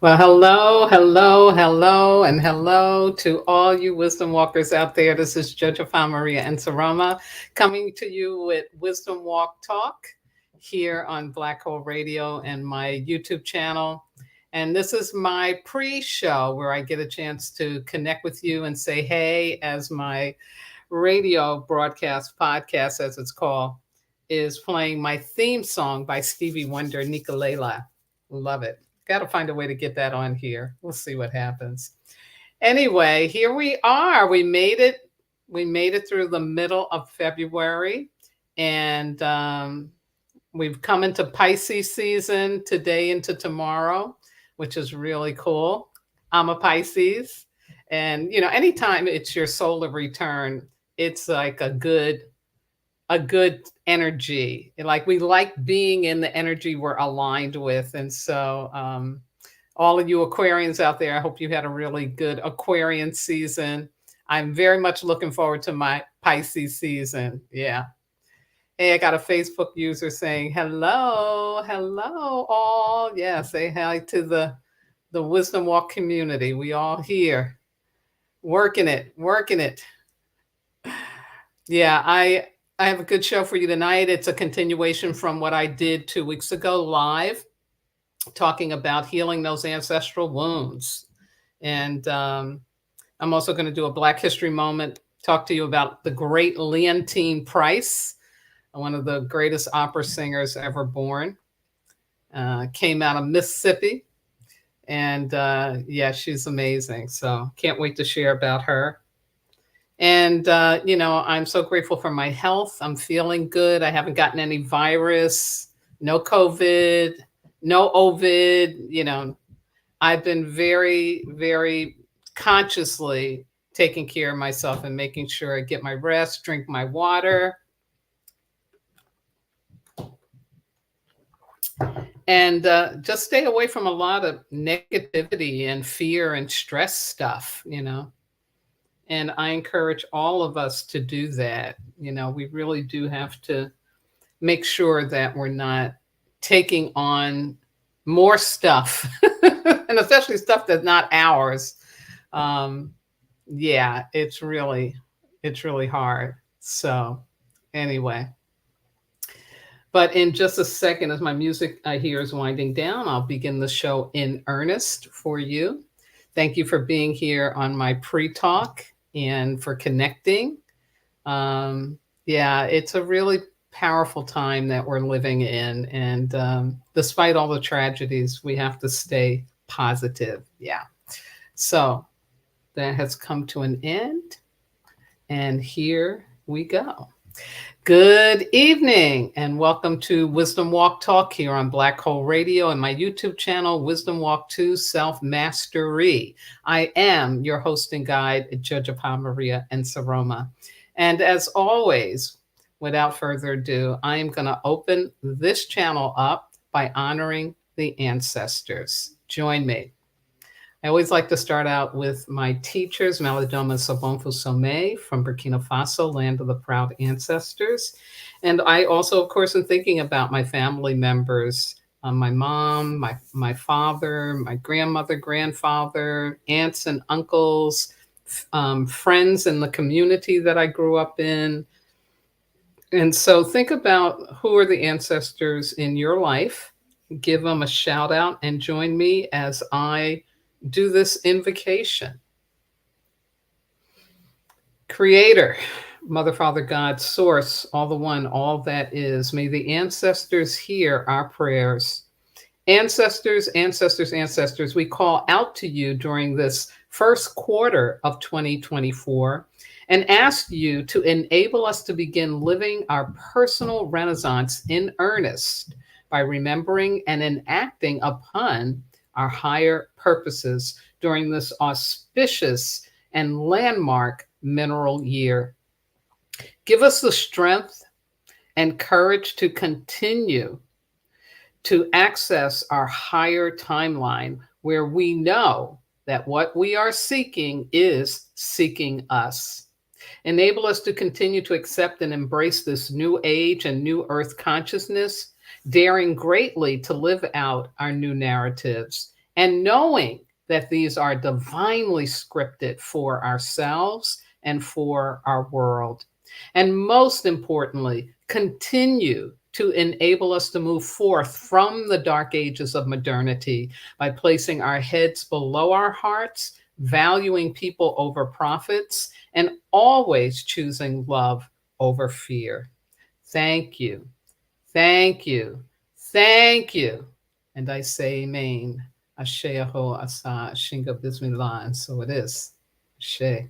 Well, hello, hello, hello, and hello to all you wisdom walkers out there. This is Josefa Maria Enceroma coming to you with Wisdom Walk Talk here on Black Hole Radio and my YouTube channel. And this is my pre-show where I get a chance to connect with you and say hey as my radio broadcast podcast, as it's called, is playing my theme song by Stevie Wonder, Nicolela. Love it. Got to find a way to get that on here. We'll see what happens. Anyway, here we are. We made it. We made it through the middle of February, and we've come into Pisces season today into tomorrow, which is really cool. I'm a Pisces, and anytime it's your solar return, it's like a good energy. Like we like being in the energy we're aligned with. And so all of you Aquarians out there, I hope you had a really good Aquarian season. I'm very much looking forward to my Pisces season. Yeah. Hey, I got a Facebook user saying, hello, hello all. Yeah, say hi to the Wisdom Walk community. We all here working it. Yeah, I have a good show for you tonight. It's a continuation from what I did 2 weeks ago live, talking about healing those ancestral wounds. And I'm also going to do a Black History moment, talk to you about the great Leontyne Price, one of the greatest opera singers ever born. Came out of Mississippi. And yeah, she's amazing. So can't wait to share about her. And, I'm so grateful for my health. I'm feeling good. I haven't gotten any virus, no COVID, no Ovid. I've been very, very consciously taking care of myself and making sure I get my rest, drink my water. And just stay away from a lot of negativity and fear and stress stuff. And I encourage all of us to do that. We really do have to make sure that we're not taking on more stuff, and especially stuff that's not ours. Yeah, it's really hard. So anyway, but in just a second, as my music I hear is winding down, I'll begin the show in earnest for you. Thank you for being here on my pre-talk and for connecting. Yeah, it's a really powerful time that we're living in. And despite all the tragedies, we have to stay positive. Yeah. So that has come to an end. And here we go. Good evening and welcome to Wisdom Walk Talk here on Black Hole Radio and my YouTube channel, Wisdom Walk 2 Self Mastery. I am your host and guide, Josefa Maria Enceroma. And as always, without further ado, I am going to open this channel up by honoring the ancestors. Join me. I always like to start out with my teachers, Malidoma Sobonfu Somé from Burkina Faso, land of the proud ancestors. And I also, of course, am thinking about my family members, my mom, my father, my grandmother, grandfather, aunts and uncles, friends in the community that I grew up in. And so think about who are the ancestors in your life, give them a shout out, and join me as I do this invocation. Creator, Mother, Father, God, Source, all the one, all that is. May the ancestors hear our prayers. Ancestors, ancestors, ancestors, we call out to you during this first quarter of 2024 and ask you to enable us to begin living our personal renaissance in earnest by remembering and enacting upon our higher purposes during this auspicious and landmark mineral year. Give us the strength and courage to continue to access our higher timeline where we know that what we are seeking is seeking us. Enable us to continue to accept and embrace this new age and new earth consciousness, daring greatly to live out our new narratives and knowing that these are divinely scripted for ourselves and for our world. And most importantly, continue to enable us to move forth from the dark ages of modernity by placing our heads below our hearts, valuing people over profits, and always choosing love over fear. Thank you. Thank you. Thank you. And I say amen. Asheho asa shinga bismillah. And so it is. Ashe.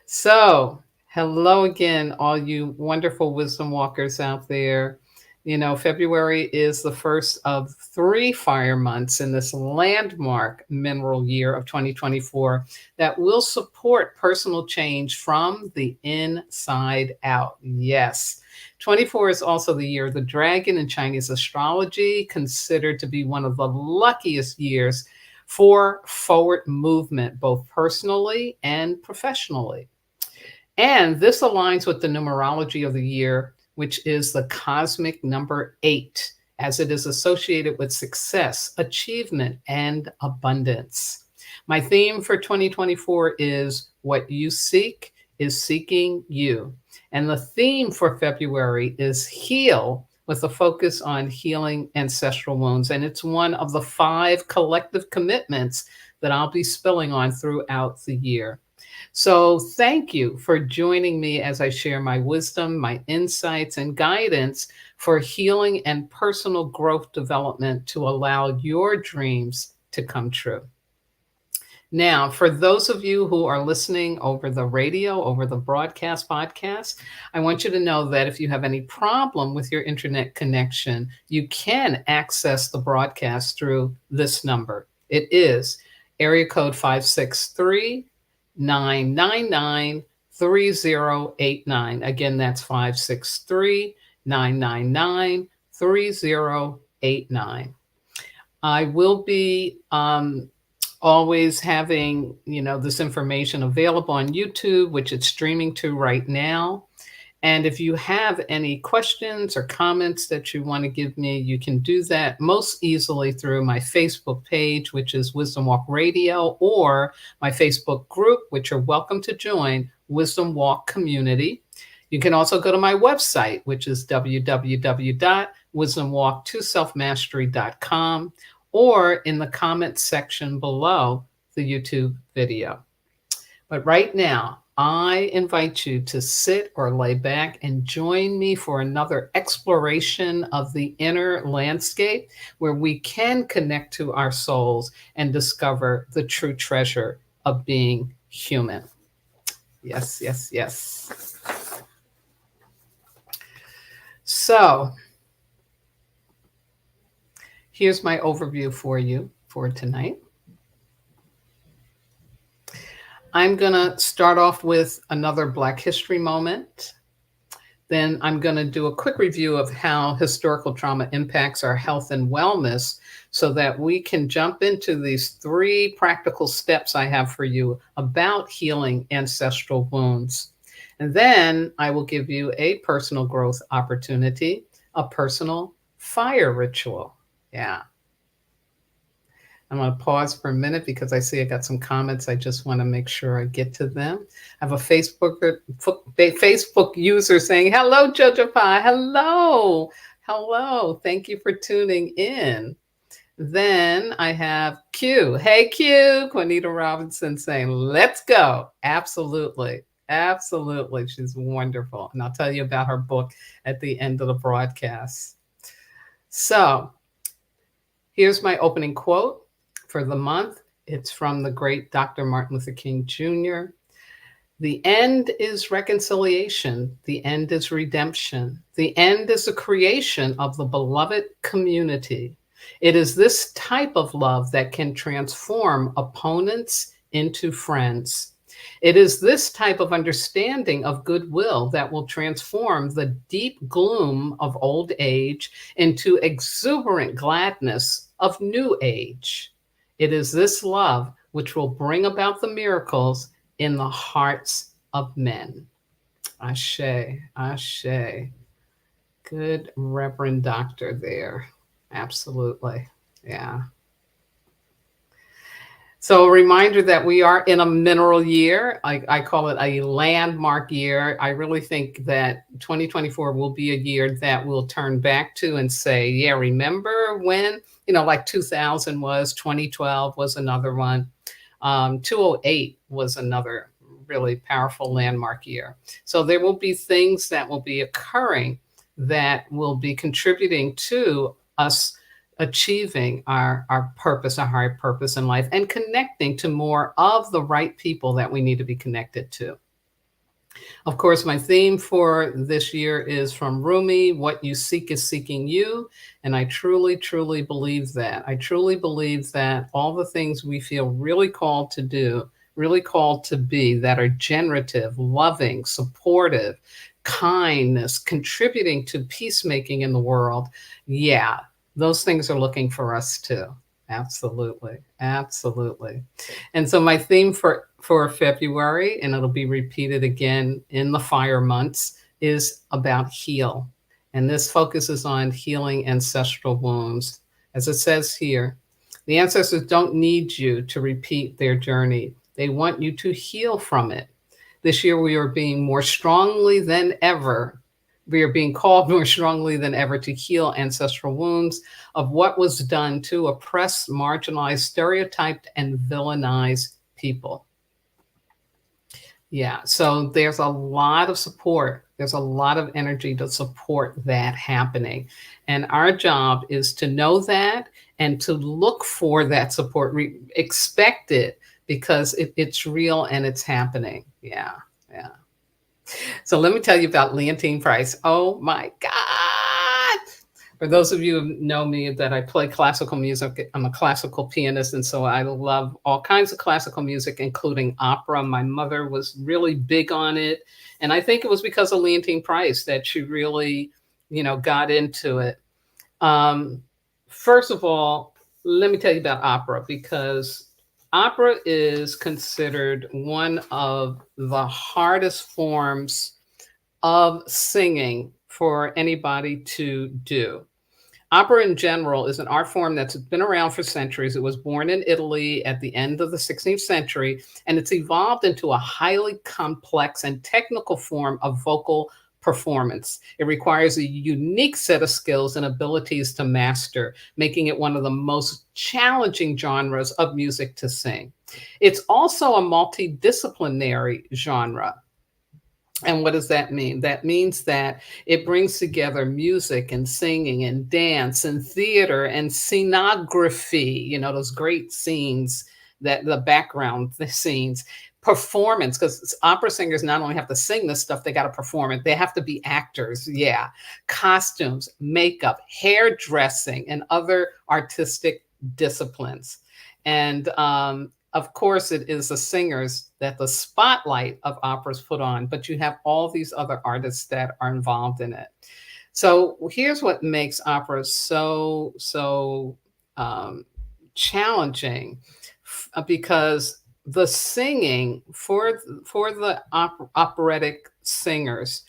So, hello again, all you wonderful wisdom walkers out there. You know, February is the first of 3 fire months in this landmark mineral year of 2024 that will support personal change from the inside out. Yes. 24 is also the year of the dragon in Chinese astrology, considered to be one of the luckiest years for forward movement, both personally and professionally. And this aligns with the numerology of the year, which is the cosmic number 8, as it is associated with success, achievement, and abundance. My theme for 2024 is What You Seek is Seeking You. And the theme for February is Heal, with a focus on healing ancestral wounds. And it's one of the 5 collective commitments that I'll be spilling on throughout the year. So, thank you for joining me as I share my wisdom, my insights, and guidance for healing and personal growth development to allow your dreams to come true. Now, for those of you who are listening over the radio, over the broadcast podcast, I want you to know that if you have any problem with your internet connection, you can access the broadcast through this number. It is area code 563 999 3089. Again, that's 563 999 3089. I will be always having, this information available on YouTube, which it's streaming to right now. And if you have any questions or comments that you want to give me, you can do that most easily through my Facebook page, which is Wisdom Walk Radio, or my Facebook group, which you're welcome to join, Wisdom Walk Community. You can also go to my website, which is www.wisdomwalk2selfmastery.com, or in the comments section below the YouTube video. But right now, I invite you to sit or lay back and join me for another exploration of the inner landscape where we can connect to our souls and discover the true treasure of being human. Yes, yes, yes. So, here's my overview for you for tonight. I'm going to start off with another Black History moment. Then I'm going to do a quick review of how historical trauma impacts our health and wellness so that we can jump into these 3 practical steps I have for you about healing ancestral wounds. And then I will give you a personal growth opportunity, a personal fire ritual. Yeah. I'm going to pause for a minute because I see I got some comments. I just want to make sure I get to them. I have a Facebook user saying, hello, Jojo Pie. Hello. Hello. Thank you for tuning in. Then I have Q. Hey, Q. Juanita Robinson saying, let's go. Absolutely. Absolutely. She's wonderful. And I'll tell you about her book at the end of the broadcast. So here's my opening quote for the month. It's from the great Dr. Martin Luther King Jr. The end is reconciliation. The end is redemption. The end is the creation of the beloved community. It is this type of love that can transform opponents into friends. It is this type of understanding of goodwill that will transform the deep gloom of old age into exuberant gladness of new age. It is this love which will bring about the miracles in the hearts of men. Ashe, ashe. Good Reverend Doctor there. Absolutely. Yeah. So a reminder that we are in a mineral year. I call it a landmark year. I really think that 2024 will be a year that we'll turn back to and say, yeah, remember when, like 2000 was, 2012 was another one. 208 was another really powerful landmark year. So there will be things that will be occurring that will be contributing to us achieving our purpose, our higher purpose in life, and connecting to more of the right people that we need to be connected to. Of course, my theme for this year is from Rumi, what you seek is seeking you. And I truly, truly believe that. I truly believe that all the things we feel really called to do, really called to be, that are generative, loving, supportive, kindness, contributing to peacemaking in the world, yeah, those things are looking for us too. Absolutely. Absolutely. And so my theme for February, and it'll be repeated again in the fire months, is about heal. And this focuses on healing ancestral wounds. As it says here, the ancestors don't need you to repeat their journey. They want you to heal from it. This year, we are being more strongly than ever. We are being called more strongly than ever to heal ancestral wounds of what was done to oppress, marginalize, stereotyped, and villainize people. Yeah, so there's a lot of support. There's a lot of energy to support that happening. And our job is to know that and to look for that support, expect it, because it's real and it's happening. Yeah, yeah. So let me tell you about Leontyne Price. Oh my God. For those of you who know me, that I play classical music, I'm a classical pianist, and so I love all kinds of classical music, including opera. My mother was really big on it, and I think it was because of Leontyne Price that she really, got into it. First of all, let me tell you about opera, because opera is considered one of the hardest forms of singing for anybody to do. Opera in general is an art form that's been around for centuries. It was born in Italy at the end of the 16th century, and it's evolved into a highly complex and technical form of vocal performance. It requires a unique set of skills and abilities to master, making it one of the most challenging genres of music to sing. It's also a multidisciplinary genre. And what does that mean? That means that it brings together music and singing and dance and theater and scenography, those great scenes, that the background, the scenes, performance, because opera singers not only have to sing this stuff, they got to perform it. They have to be actors. Yeah. Costumes, makeup, hairdressing, and other artistic disciplines. And of course, it is the singers that the spotlight of operas put on, but you have all these other artists that are involved in it. So here's what makes opera so challenging, because the singing for the operatic singers,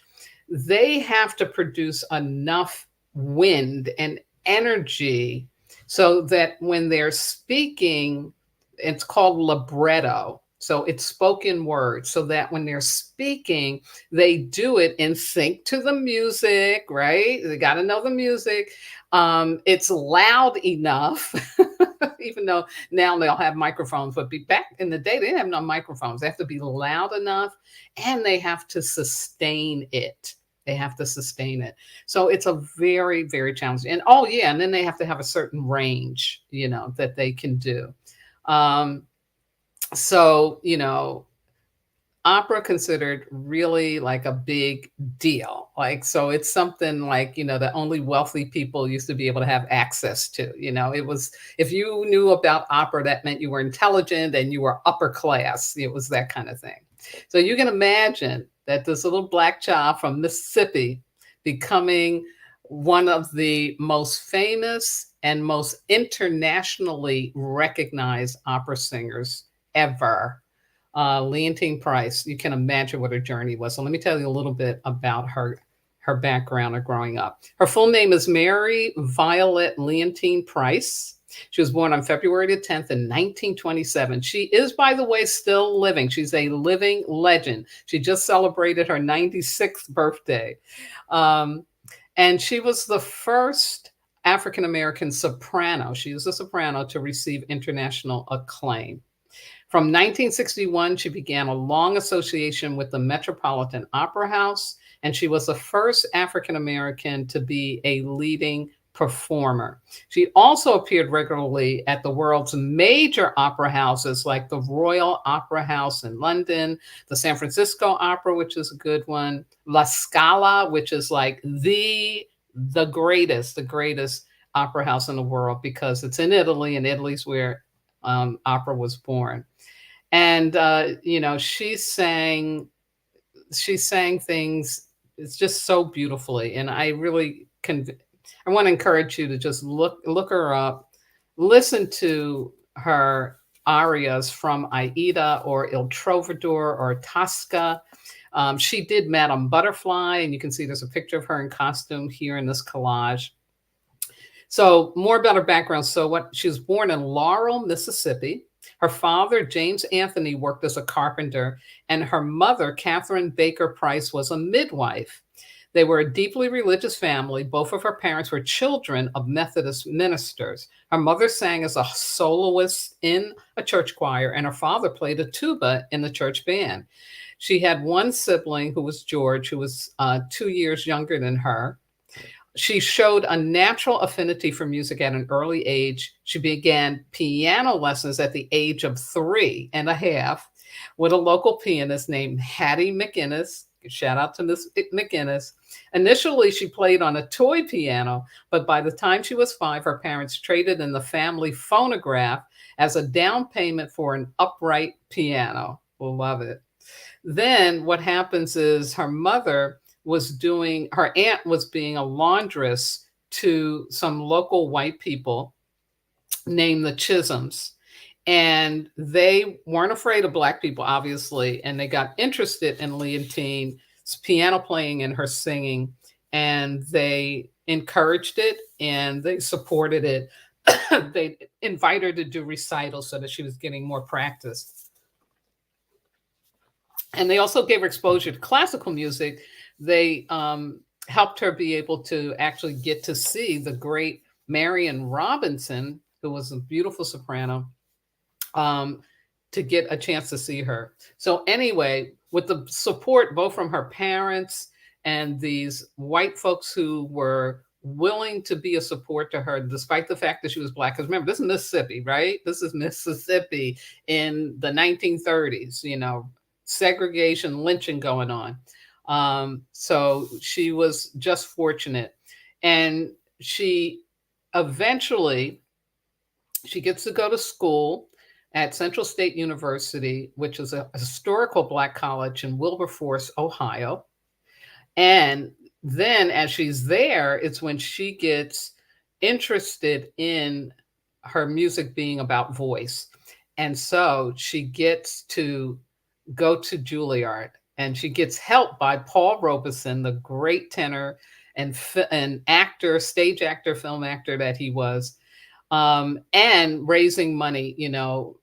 they have to produce enough wind and energy so that when they're speaking, it's called libretto. So it's spoken word, so that when they're speaking, they do it in sync to the music, right? They got to know the music. It's loud enough, even though now they'll have microphones, but back in the day, they didn't have no microphones. They have to be loud enough, and they have to sustain it. They have to sustain it. So it's a very, very challenging. And oh yeah, and then they have to have a certain range, that they can do. So, opera considered really like a big deal. Like, so it's something like, that only wealthy people used to be able to have access to. It was, if you knew about opera, that meant you were intelligent and you were upper class. It was that kind of thing. So you can imagine that this little black child from Mississippi becoming one of the most famous and most internationally recognized opera singers ever. Leontyne Price. You can imagine what her journey was. So let me tell you a little bit about her background of growing up. Her full name is Mary Violet Leontyne Price. She was born on February the 10th in 1927. She is, by the way, still living. She's a living legend. She just celebrated her 96th birthday. Um, and she was the first African American soprano. She is a soprano to receive international acclaim. From 1961, she began a long association with the Metropolitan Opera House, and she was the first African American to be a leading performer. She also appeared regularly at the world's major opera houses like the Royal Opera House in London, the San Francisco Opera, which is a good one, La Scala, which is like the greatest opera house in the world because it's in Italy, and Italy's where opera was born. And you know, she sang things, it's just so beautifully, and I really I want to encourage you to just look her up, listen to her arias from Aida or Il Trovador or Tosca. She did Madame Butterfly, and you can see there's a picture of her in costume here in this collage. So more about her background. So she was born in Laurel, Mississippi. Her father, James Anthony, worked as a carpenter, and her mother, Catherine Baker Price, was a midwife. They were a deeply religious family. Both of her parents were children of Methodist ministers. Her mother sang as a soloist in a church choir, and her father played a tuba in the church band. She had one sibling who was George, who was 2 years younger than her. She showed a natural affinity for music at an early age. She began piano lessons at the age of 3.5 with a local pianist named Hattie McInnes. Shout out to Miss McInnes. Initially, she played on a toy piano, but by the time she was 5, her parents traded in the family phonograph as a down payment for an upright piano. We'll love it. Then what happens is her aunt was being a laundress to some local white people named the Chisholms. And they weren't afraid of Black people, obviously, and they got interested in Leontyne's piano playing and her singing, and they encouraged it and they supported it. They invited her to do recitals so that she was getting more practice. And they also gave her exposure to classical music. They helped her be able to actually get to see the great Marion Robinson, who was a beautiful soprano, to get a chance to see her. So anyway, with the support both from her parents and these white folks who were willing to be a support to her, despite the fact that she was Black. Because remember, this is Mississippi, right? This is Mississippi in the 1930s, you know, segregation, lynching going on. So she was just fortunate. And she gets to go to school at Central State University, which is a historical Black college in Wilberforce, Ohio. And then as she's there, it's when she gets interested in her music being about voice. And so she gets to go to Juilliard, and she gets help by Paul Robeson, the great tenor and actor, stage actor, film actor that he was, and raising money. You know,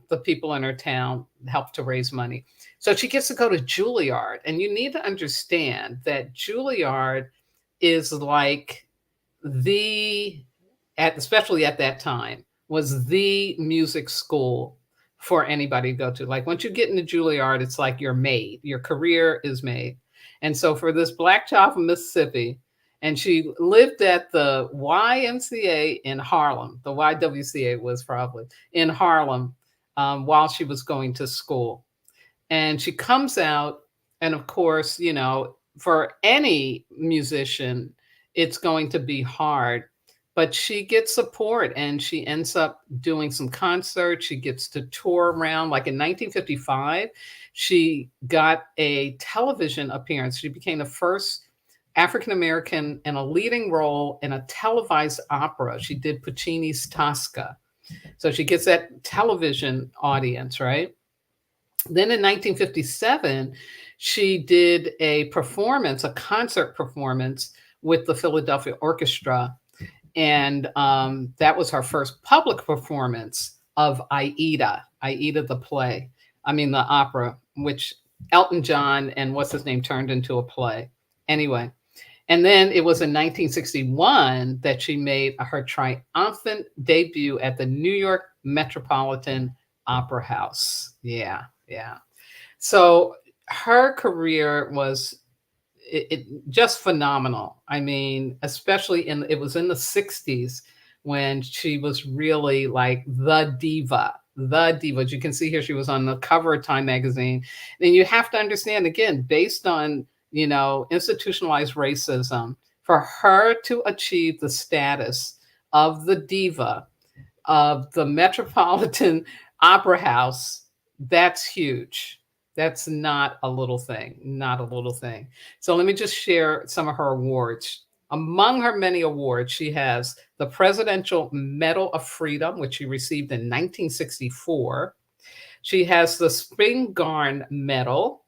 the people in her town helped to raise money. So she gets to go to Juilliard, and you need to understand that Juilliard is like especially at that time, was the music school for anybody to go to. Like once you get into Juilliard, it's like you're made, your career is made. And so for this Black child from Mississippi, and she lived at the YMCA in Harlem, the YWCA was probably in Harlem, while she was going to school. And she comes out, and of course, you know, for any musician, it's going to be hard. But she gets support, and she ends up doing some concerts. She gets to tour around. Like in 1955, she got a television appearance. She became the first African American in a leading role in a televised opera. She did Puccini's Tosca. So she gets that television audience, right? Then in 1957, she did a concert performance with the Philadelphia Orchestra. And that was her first public performance of Aida the play. I mean, the opera, which Elton John and what's his name turned into a play. Anyway, and then it was in 1961 that she made her triumphant debut at the New York Metropolitan Opera House. Yeah, yeah. So her career was just phenomenal. I mean, especially it was in the 60s when she was really like the diva. The diva. As you can see here, she was on the cover of Time magazine. And you have to understand, again, based on, institutionalized racism, for her to achieve the status of the diva of the Metropolitan Opera House, that's huge. That's not a little thing, not a little thing. So let me just share some of her awards. Among her many awards, she has the Presidential Medal of Freedom, which she received in 1964. She has the Spingarn Medal,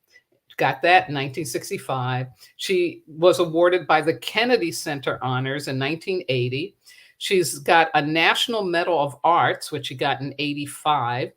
got that in 1965. She was awarded by the Kennedy Center Honors in 1980. She's got a National Medal of Arts, which she got in 85.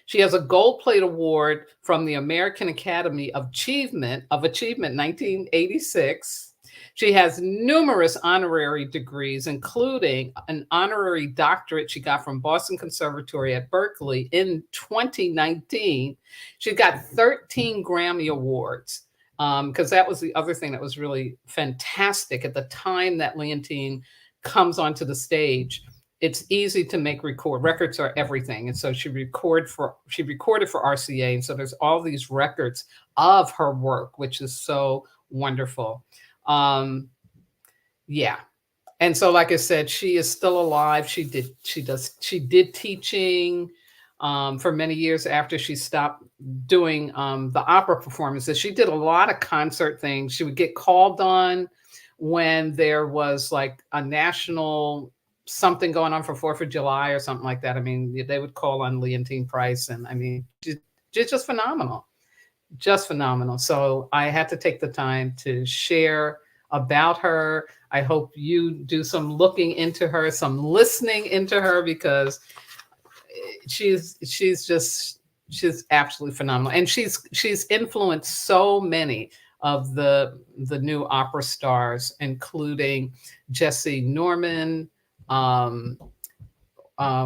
She has a gold plate award from the American Academy of Achievement 1986. She has numerous honorary degrees, including an honorary doctorate she got from Boston Conservatory at Berkeley in 2019. She got 13 Grammy Awards, because that was the other thing that was really fantastic at the time that Leontyne comes onto the stage. It's easy to make records are everything. And so she recorded for RCA. And so there's all these records of her work, which is so wonderful. Yeah. And so, like I said, she is still alive. She did teaching for many years after she stopped doing the opera performances. She did a lot of concert things. She would get called on when there was like a national something going on for 4th of July or something like that. I mean, they would call on Leontyne Price, and I mean, she's just phenomenal, just phenomenal. So I had to take the time to share about her. I hope you do some looking into her, some listening into her, because she's absolutely phenomenal, and she's influenced so many of the new opera stars, including Jesse Norman.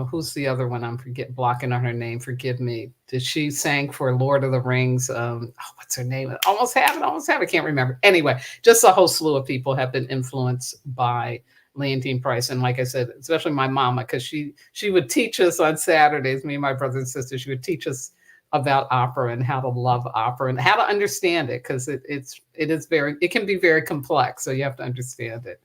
Who's the other one? I'm blocking on her name. Forgive me. Did she sang for Lord of the Rings? What's her name? Almost have it. Can't remember. Anyway, just a whole slew of people have been influenced by Leontyne Price. And like I said, especially my mama, because she would teach us on Saturdays, me and my brother and sister, she would teach us about opera and how to love opera and how to understand it, because it can be very complex. So you have to understand it.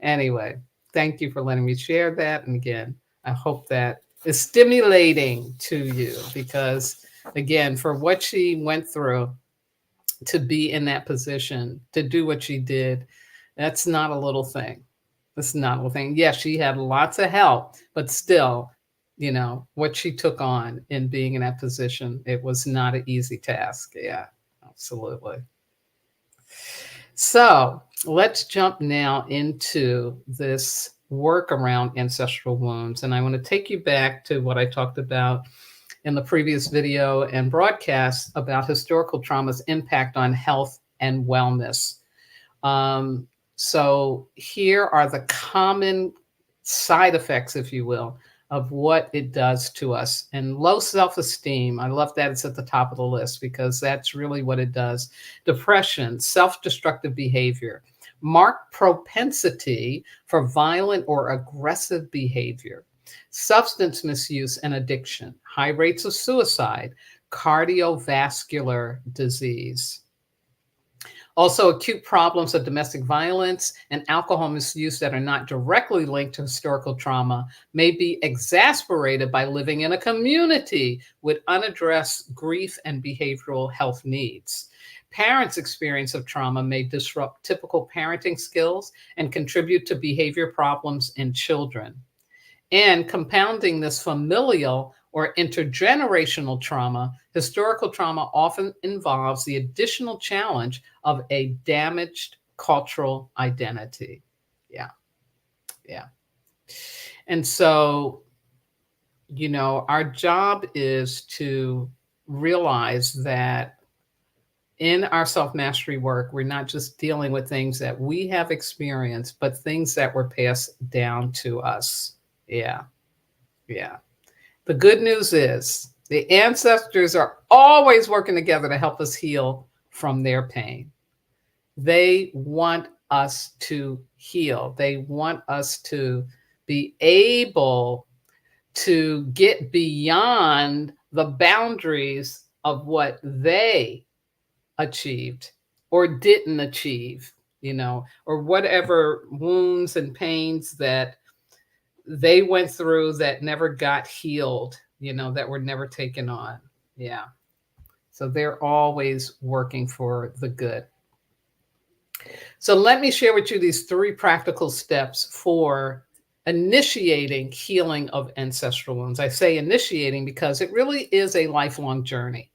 Anyway, thank you for letting me share that. And again, I hope that is stimulating to you, because again, for what she went through to be in that position, to do what she did, that's not a little thing. That's not a little thing. Yes, she had lots of help, but still, what she took on in being in that position, it was not an easy task. Yeah, absolutely. So let's jump now into this work around ancestral wounds. And I want to take you back to what I talked about in the previous video and broadcast about historical trauma's impact on health and wellness. So here are the common side effects, if you will, of what it does to us. And low self-esteem, I love that it's at the top of the list, because that's really what it does. Depression, self-destructive behavior, marked propensity for violent or aggressive behavior, substance misuse and addiction, high rates of suicide, cardiovascular disease. Also, acute problems of domestic violence and alcohol misuse that are not directly linked to historical trauma may be exacerbated by living in a community with unaddressed grief and behavioral health needs. Parents' experience of trauma may disrupt typical parenting skills and contribute to behavior problems in children. And compounding this familial or intergenerational trauma, historical trauma often involves the additional challenge of a damaged cultural identity. Yeah. Yeah. And so, our job is to realize that in our self mastery work, we're not just dealing with things that we have experienced, but things that were passed down to us. Yeah. Yeah. The good news is the ancestors are always working together to help us heal from their pain. They want us to heal, they want us to be able to get beyond the boundaries of what they achieved or didn't achieve, or whatever wounds and pains that they went through that never got healed, that were never taken on. Yeah. So they're always working for the good. So let me share with you these 3 practical steps for initiating healing of ancestral wounds. I say initiating because it really is a lifelong journey.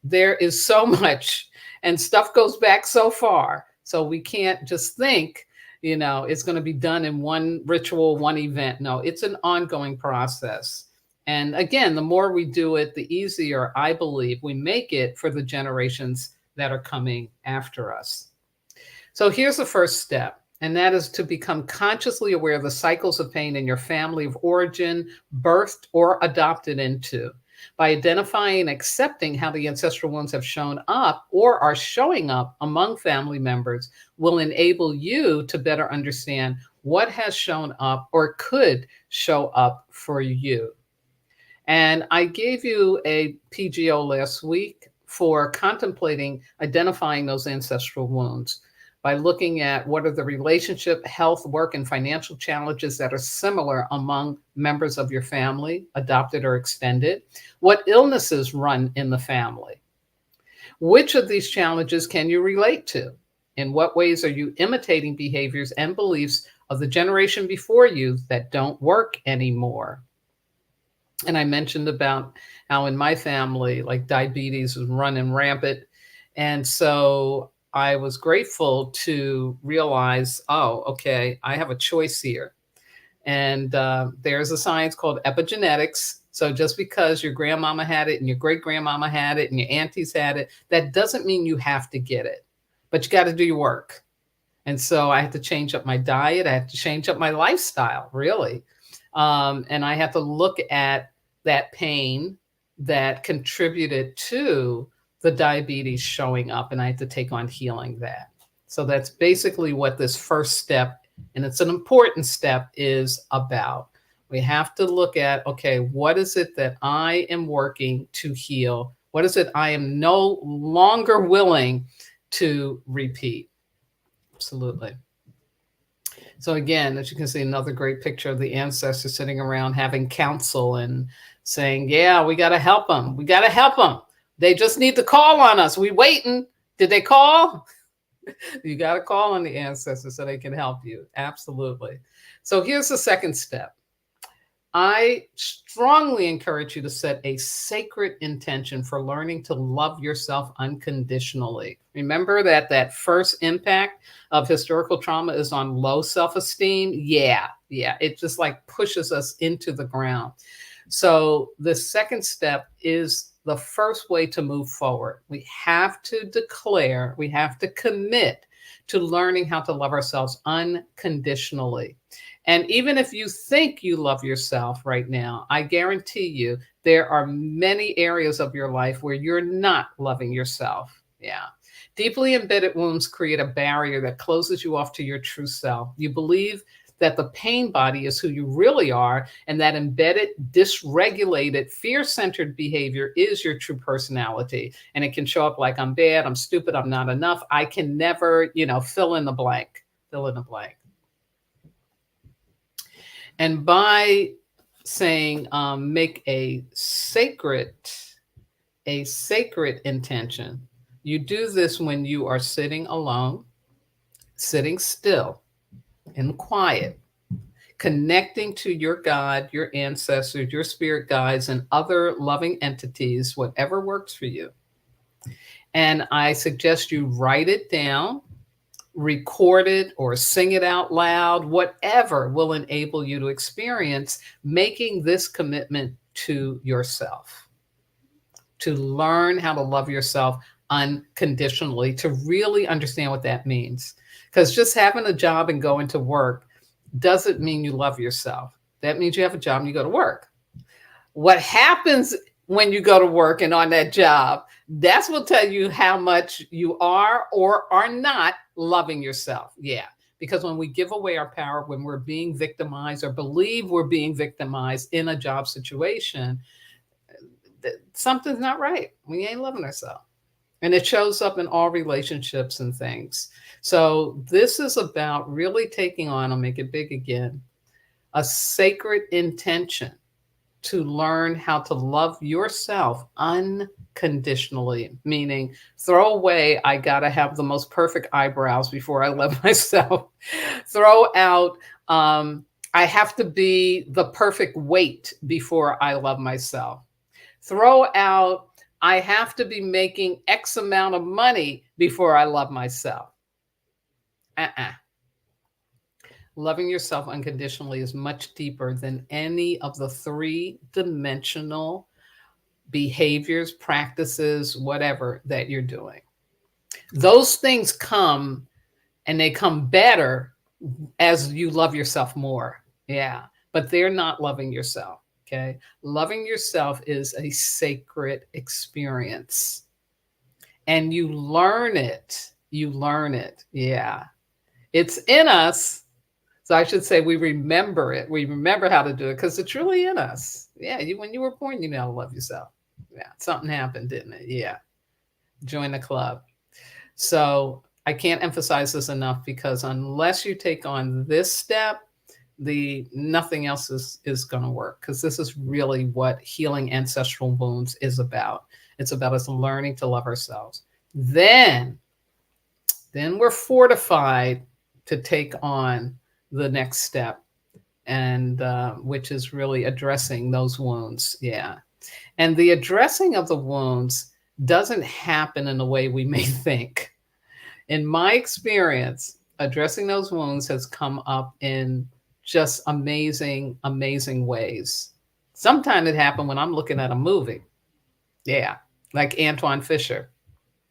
There is so much, and stuff goes back so far. So we can't just think, it's going to be done in one ritual, one event. No, it's an ongoing process. And again, the more we do it, the easier, I believe, we make it for the generations that are coming after us. So here's the first step, and that is to become consciously aware of the cycles of pain in your family of origin, birthed or adopted into. By identifying and accepting how the ancestral wounds have shown up or are showing up among family members will enable you to better understand what has shown up or could show up for you. And I gave you a PGO last week for contemplating identifying those ancestral wounds by looking at what are the relationship, health, work, and financial challenges that are similar among members of your family, adopted or extended. What illnesses run in the family? Which of these challenges can you relate to? In what ways are you imitating behaviors and beliefs of the generation before you that don't work anymore? And I mentioned about how in my family, like diabetes was running rampant. And so I was grateful to realize, oh, okay, I have a choice here. And there's a science called epigenetics. So just because your grandmama had it and your great grandmama had it and your aunties had it, that doesn't mean you have to get it, but you got to do your work. And so I had to change up my diet. I had to change up my lifestyle, really. And I had to look at that pain that contributed to the diabetes showing up, and I had to take on healing that. So that's basically what this first step, and it's an important step, is about. We have to look at, okay, what is it that I am working to heal? What is it I am no longer willing to repeat? Absolutely. So again, as you can see, another great picture of the ancestors sitting around having counsel and saying, yeah, we got to help them. We got to help them. They just need to call on us. We waiting. Did they call? You got to call on the ancestors so they can help you. Absolutely. So here's the second step. I strongly encourage you to set a sacred intention for learning to love yourself unconditionally. Remember that first impact of historical trauma is on low self-esteem. Yeah. It just like pushes us into the ground. So the second step is the first way to move forward. We have to declare, we have to commit to learning how to love ourselves unconditionally. And even if you think you love yourself right now, I guarantee you there are many areas of your life where you're not loving yourself. Yeah. Deeply embedded wounds create a barrier that closes you off to your true self. You believe that the pain body is who you really are, and that embedded, dysregulated, fear-centered behavior is your true personality. And it can show up like, I'm bad, I'm stupid, I'm not enough, I can never, fill in the blank. And by saying, make a sacred intention, you do this when you are sitting alone, sitting still and quiet, connecting to your God, your ancestors, your spirit guides, and other loving entities, whatever works for you. And I suggest you write it down record it or sing it out loud, whatever will enable you to experience making this commitment to yourself, to learn how to love yourself unconditionally, to really understand what that means. Because just having a job and going to work doesn't mean you love yourself. That means you have a job and you go to work. What happens when you go to work and on that job, that's what tell you how much you are or are not loving yourself. Yeah. Because when we give away our power, when we're being victimized or believe we're being victimized in a job situation, something's not right. We ain't loving ourselves. And it shows up in all relationships and things. So this is about really taking on, I'll make it big again, a sacred intention to learn how to love yourself unconditionally, meaning throw away, I got to have the most perfect eyebrows before I love myself. Throw out, I have to be the perfect weight before I love myself. Throw out, I have to be making X amount of money before I love myself. Loving yourself unconditionally is much deeper than any of the three-dimensional behaviors, practices, whatever that you're doing. Those things come, and they come better as you love yourself more. Yeah, but they're not loving yourself. Okay. Loving yourself is a sacred experience, and you learn it. You learn it. Yeah. It's in us. So I should say we remember it. We remember how to do it because it's really in us. Yeah. When you were born, you know how to love yourself. Yeah. Something happened, didn't it? Yeah. Join the club. So I can't emphasize this enough, because unless you take on this step, nothing else is going to work, because this is really what healing ancestral wounds is about. It's about us learning to love ourselves. Then we're fortified to take on the next step, and which is really addressing those wounds. Yeah. And the addressing of the wounds doesn't happen in the way we may think. In my experience, addressing those wounds has come up in just amazing, amazing ways. Sometimes it happened when I'm looking at a movie. Yeah. Like Antoine Fisher.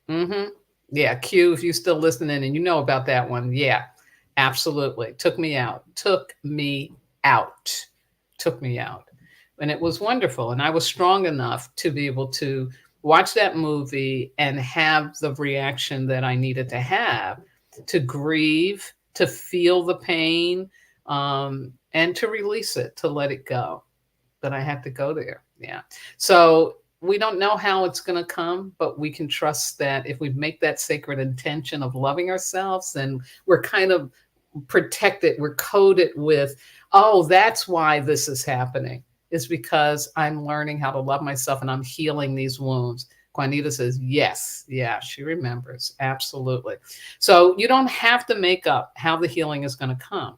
Yeah. Q, if you're still listening and you know about that one. Yeah, absolutely. Took me out. Took me out. Took me out. And it was wonderful. And I was strong enough to be able to watch that movie and have the reaction that I needed to have, to grieve, to feel the pain, and to release it, to let it go. But I had to go there. Yeah. So we don't know how it's going to come, but we can trust that if we make that sacred intention of loving ourselves, then we're kind of protected. We're coded with, oh, that's why this is happening. It's because I'm learning how to love myself and I'm healing these wounds. Juanita says, yes. Yeah, she remembers. Absolutely. So you don't have to make up how the healing is going to come.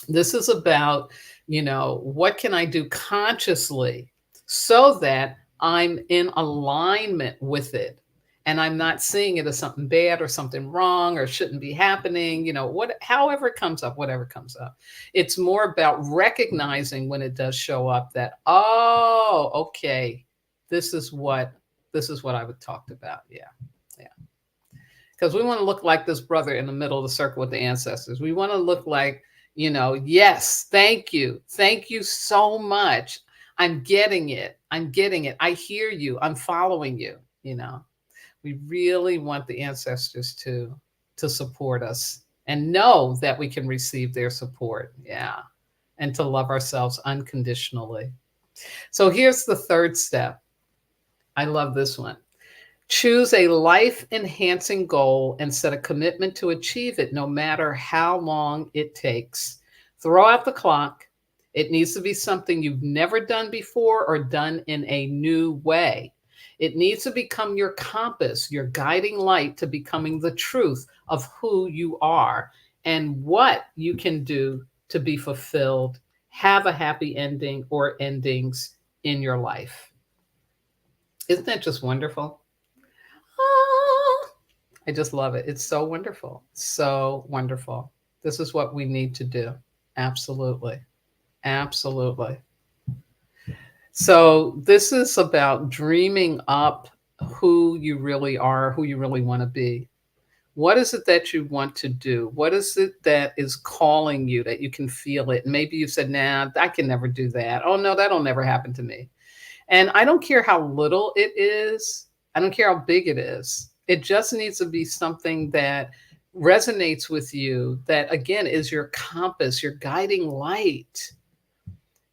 This is about, what can I do consciously so that I'm in alignment with it, and I'm not seeing it as something bad or something wrong or shouldn't be happening, however it comes up, whatever comes up. It's more about recognizing when it does show up that, oh, okay, this is what I would talked about. Yeah. Yeah. Because we want to look like this brother in the middle of the circle with the ancestors. We want to look like, yes, thank you. Thank you so much. I'm getting it. I'm getting it. I hear you. I'm following you. We really want the ancestors to support us and know that we can receive their support. Yeah. And to love ourselves unconditionally. So here's the third step. I love this one. Choose a life-enhancing goal and set a commitment to achieve it, no matter how long it takes. Throw out the clock. It needs to be something you've never done before or done in a new way. It needs to become your compass, your guiding light to becoming the truth of who you are and what you can do to be fulfilled, have a happy ending or endings in your life. Isn't that just wonderful? Oh, I just love it. It's so wonderful. So wonderful. This is what we need to do. Absolutely. Absolutely. So, this is about dreaming up who you really are, who you really want to be. What is it that you want to do? What is it that is calling you that you can feel it? Maybe you said, nah, I can never do that. Oh, no, that'll never happen to me. And I don't care how little it is, I don't care how big it is. It just needs to be something that resonates with you, that again is your compass, your guiding light,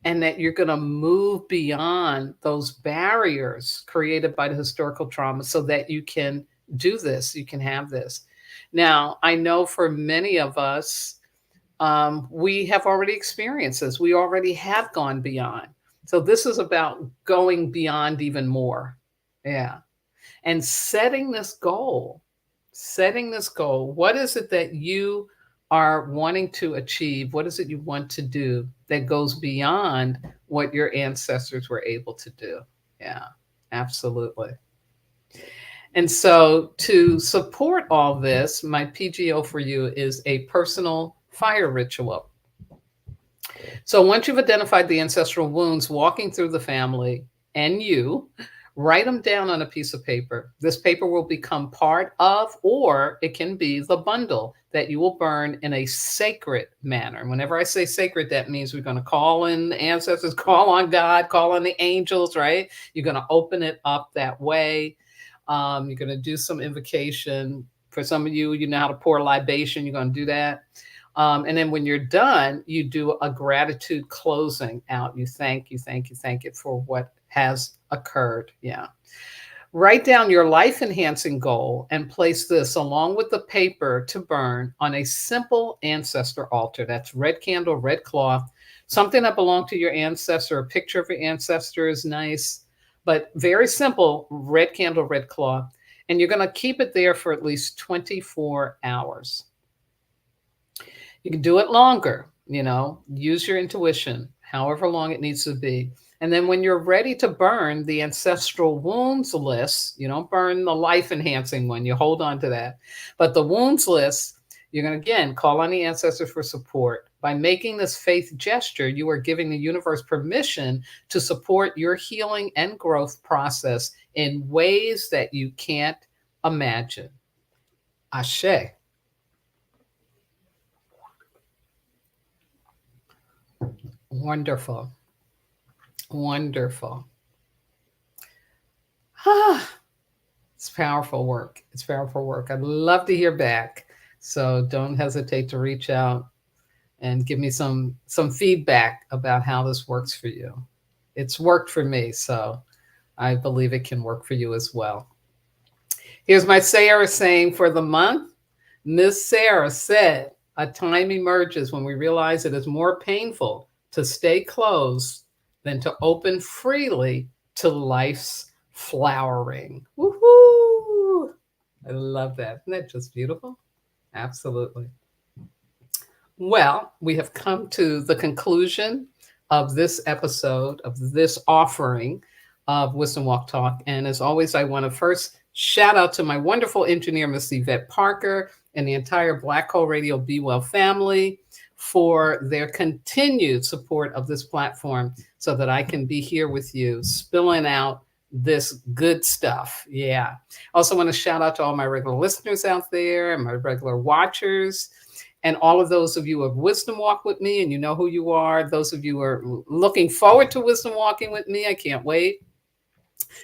and that you're going to move beyond those barriers created by the historical trauma so that you can do this, you can have this. Now, I know for many of us, we have already experienced this, we already have gone beyond. So, this is about going beyond even more. Yeah. And setting this goal. What is it that you are wanting to achieve? What is it you want to do that goes beyond what your ancestors were able to do? Yeah, absolutely. And so, to support all this, my PGO for you is a personal fire ritual. So once you've identified the ancestral wounds walking through the family and you, write them down on a piece of paper. This paper will become part of, or it can be the bundle that you will burn in a sacred manner. And whenever I say sacred, that means we're going to call in the ancestors, call on God, call on the angels, right? You're going to open it up that way. You're going to do some invocation. For some of you, you know how to pour libation. You're going to do that. And then when you're done, you do a gratitude closing out. You thank it for what has occurred. Yeah. Write down your life enhancing goal and place this along with the paper to burn on a simple ancestor altar. That's red candle, red cloth, something that belonged to your ancestor. A picture of your ancestor is nice, but very simple, red candle, red cloth. And you're going to keep it there for at least 24 hours. You can do it longer, use your intuition, however long it needs to be. And then when you're ready to burn the ancestral wounds list, you don't burn the life enhancing one, you hold on to that. But the wounds list, you're going to again call on the ancestors for support. By making this faith gesture, you are giving the universe permission to support your healing and growth process in ways that you can't imagine. Ashe. Wonderful. Wonderful. It's powerful work. It's powerful work. I'd love to hear back. So don't hesitate to reach out and give me some feedback about how this works for you. It's worked for me, so I believe it can work for you as well. Here's my Sarah saying for the month. Miss Sarah said, a time emerges when we realize it is more painful to stay closed than to open freely to life's flowering. Woohoo! I love that. Isn't that just beautiful? Absolutely. Well, we have come to the conclusion of this episode, of this offering of Wisdom Walk Talk. And as always, I want to first shout out to my wonderful engineer, Miss Yvette Parker, and the entire Black Hole Radio Be Well family for their continued support of this platform so that I can be here with you, spilling out this good stuff. Yeah. Also want to shout out to all my regular listeners out there and my regular watchers. And all of those of you who have wisdom walk with me, and you know who you are. Those of you who are looking forward to wisdom walking with me, I can't wait.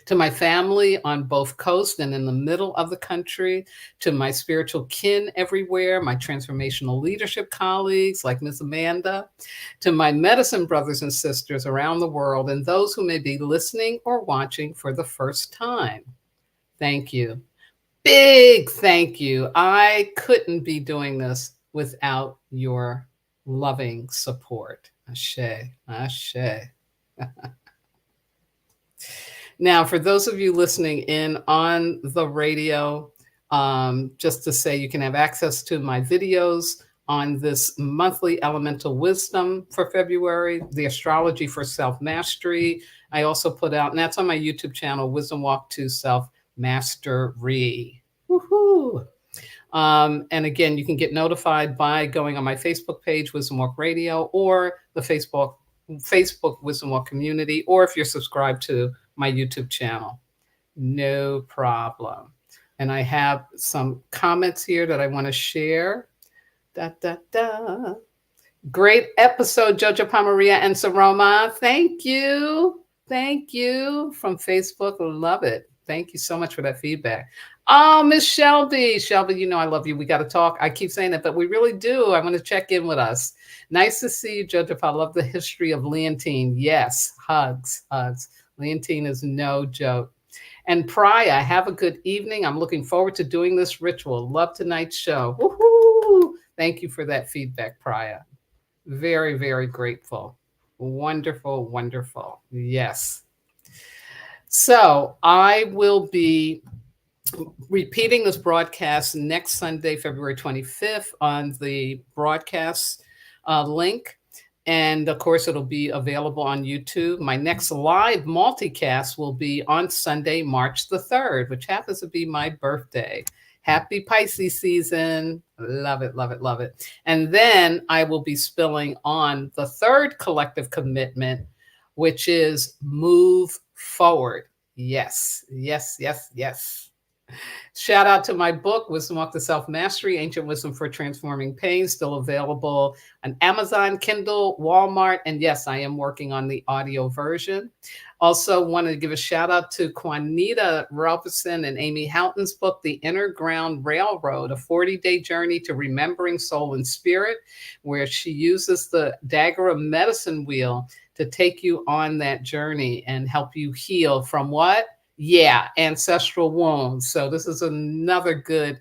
To my family on both coasts and in the middle of the country, to my spiritual kin everywhere, my transformational leadership colleagues like Miss Amanda, to my medicine brothers and sisters around the world, and those who may be listening or watching for the first time. Thank you. Big thank you. I couldn't be doing this without your loving support. Ashe, ashe. Now, for those of you listening in on the radio, just to say you can have access to my videos on this monthly elemental wisdom for February, the astrology for self-mastery. I also put out, and that's on my YouTube channel, Wisdom Walk to Self-Mastery. Woohoo! And again, you can get notified by going on my Facebook page, Wisdom Walk Radio, or the Facebook Wisdom Walk community, or if you're subscribed to my YouTube channel. No problem. And I have some comments here that I want to share. Da, da, da. Great episode, Jojo Pamaria and Saroma. Thank you. Thank you from Facebook. Love it. Thank you so much for that feedback. Oh, Miss Shelby. Shelby, you know I love you. We got to talk. I keep saying that, but we really do. I want to check in with us. Nice to see you, Jojo. I love the history of Leontyne. Yes, hugs, hugs. Leontyne is no joke. And Priya, have a good evening. I'm looking forward to doing this ritual. Love tonight's show. Woohoo! Thank you for that feedback, Priya. Very, very grateful. Wonderful, wonderful. Yes. So I will be repeating this broadcast next Sunday, February 25th, on the broadcast link. And of course, it'll be available on YouTube. My next live multicast will be on Sunday, March the 3rd, which happens to be my birthday. Happy Pisces season. Love it, love it, love it. And then I will be spilling on the third collective commitment, which is move forward. Yes, yes, yes, yes. Shout out to my book, Wisdom Walk to Self-Mastery, Ancient Wisdom for Transforming Pain, still available on Amazon, Kindle, Walmart, and yes, I am working on the audio version. Also wanted to give a shout out to Juanita Robertson and Amy Houghton's book, The Inner Ground Railroad, a 40-day journey to remembering soul and spirit, where she uses the dagger of medicine wheel to take you on that journey and help you heal from what? Yeah, ancestral wounds. So this is another good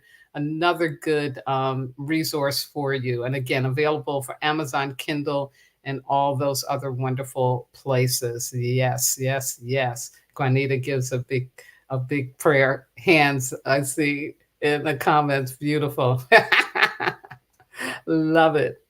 resource for you. And again, available for Amazon, Kindle, and all those other wonderful places. Yes, yes, yes. Juanita gives a big prayer hands. I see in the comments. Beautiful. Love it.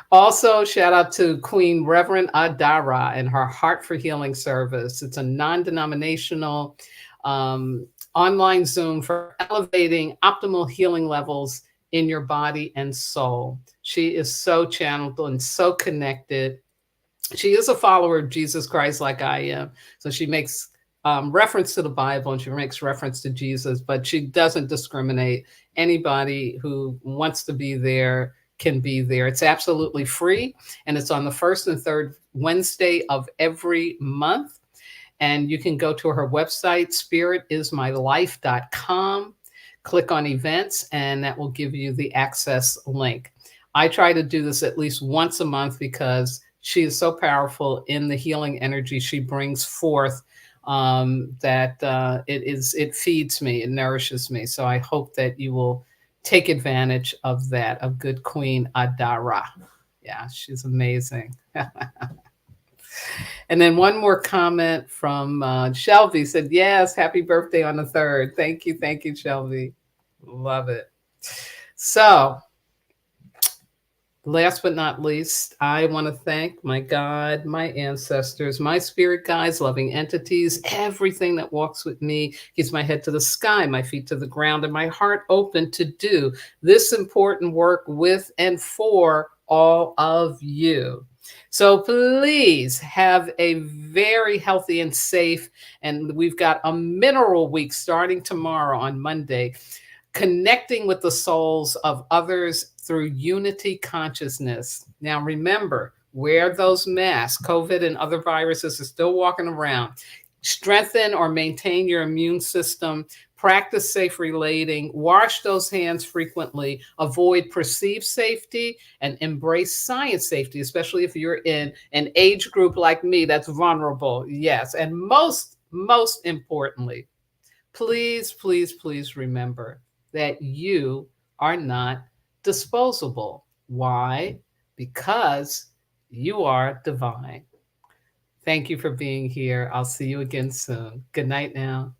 Also, shout out to Queen Reverend Adara and her Heart for Healing service. It's a non-denominational online Zoom for elevating optimal healing levels in your body and soul. She is so channeled and so connected. She is a follower of Jesus Christ like I am. So she makes reference to the Bible and she makes reference to Jesus, but she doesn't discriminate. Anybody who wants to be there can be there. It's absolutely free, and it's on the first and third Wednesday of every month. And you can go to her website, spiritismylife.com, click on events, and that will give you the access link. I try to do this at least once a month because she is so powerful in the healing energy she brings forth, that it feeds me, it nourishes me. So I hope that you will take advantage of that, of good Queen Adara. Yeah, she's amazing. And then one more comment from Shelby said, yes, happy birthday on the 3rd. Thank you, Shelby. Love it. So last but not least, I want to thank my God, my ancestors, my spirit guides, loving entities, everything that walks with me, keeps my head to the sky, my feet to the ground, and my heart open to do this important work with and for all of you. So please have a very healthy and safe, and we've got a mineral week starting tomorrow on Monday, connecting with the souls of others through unity consciousness. Now, remember, wear those masks. COVID and other viruses are still walking around. Strengthen or maintain your immune system. Practice safe relating. Wash those hands frequently. Avoid perceived safety and embrace science safety, especially if you're in an age group like me that's vulnerable. Yes. And most importantly, please, please, please remember that you are not disposable. Why? Because you are divine. Thank you for being here. I'll see you again soon. Good night now.